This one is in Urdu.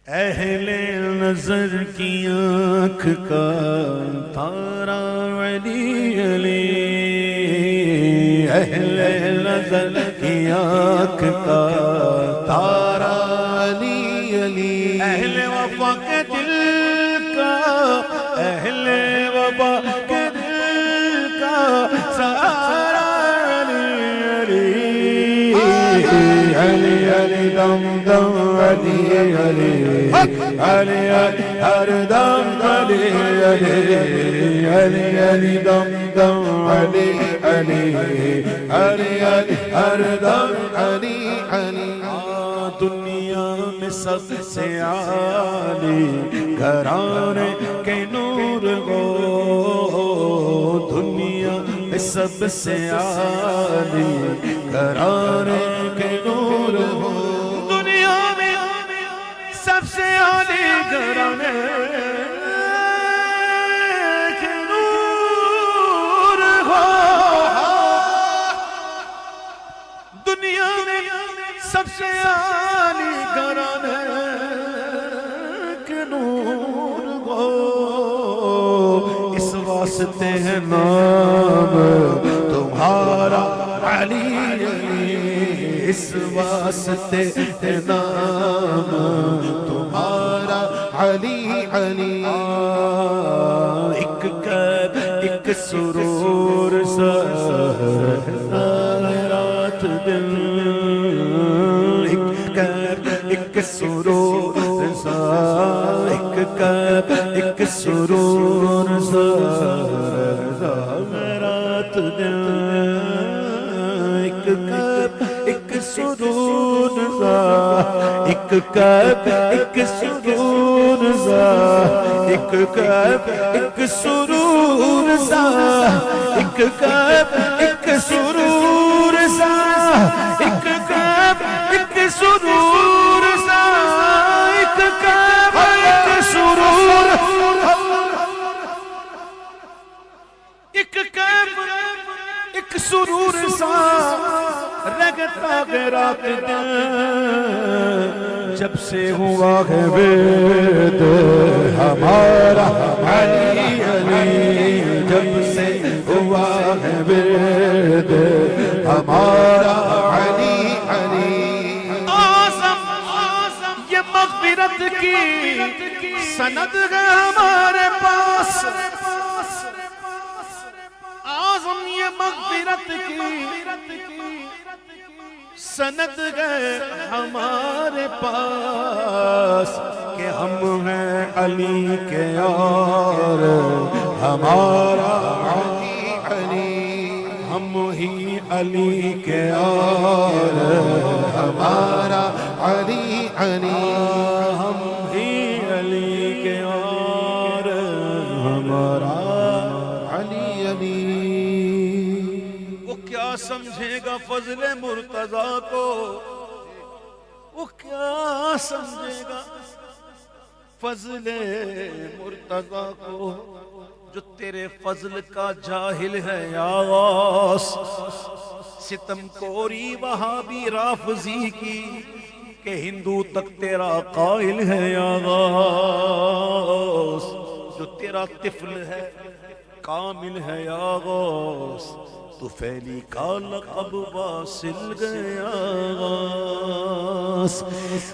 اہل نظر کی آنکھ کا تارا علی علی، اہل نظر کی آنکھ کا تارا علی علی، اہل وفا کے دل کا، اہل وفا کے دل کا سارا علی علی، علی علی دم دم علی علی، علی علی ہر دم علی علی، علی علی دم دم علی علی، علی علی ہر دم علی علی۔ دنیا میں سب سے عالی گھرانے کے نور ہو، دنیا میں سب سے عالی گھرانے کے نور ہو، دنیا میں سب سے عالی گھرانے کے نور ہو، دنیا میں سب سے عالی گھرانے کے نور ہو، اس واسطے ہے نام تمہارا علی علی، اس واسطے ہے نام تمہارا علی علی۔ ایک قید ایک سرور سا رات دن، ایک قید ایک سرور سا، ایک قید ایک سرور سا رات دن، ایک قید ایک سرور سا، ایک قید ایک سرور سا، ایک قید ایک سرور سا، ایک قید ایک سرور سا، ایک قید ایک سرور سا، ایک قید ایک سرور، ایک قید ایک سرور سا رگتا ہے رات دن، جب سے ہوا ہے وید ہمارا علی علی، جب سے ہوا ہے وید ہمارا علی علی۔ اعظم یہ مغفرت کی سند ہے ہمارے پاس، اعظم یہ مغفرت کی سند ہے ہمارے پاس، کہ ہم ہیں علی کے یار ہمارا علی علی، ہم ہی علی کے یار ہمارا علی علی، ہم ہی علی کے یار ہمارا علی علی۔ وہ کیا سمجھے گا فضل مرتضیٰ کو، وہ کیا سمجھے گا فضل مرتضیٰ کو، جو تیرے فضل کا جاہل ہے یا غوث، ستم کوری وہابی رافضی کی کہ ہندو تک تیرا قائل ہے یا غوث، جو تیرا طفل ہے کامل ہے یا غوث، تو فیلی کا لقب واصل گیا غوث۔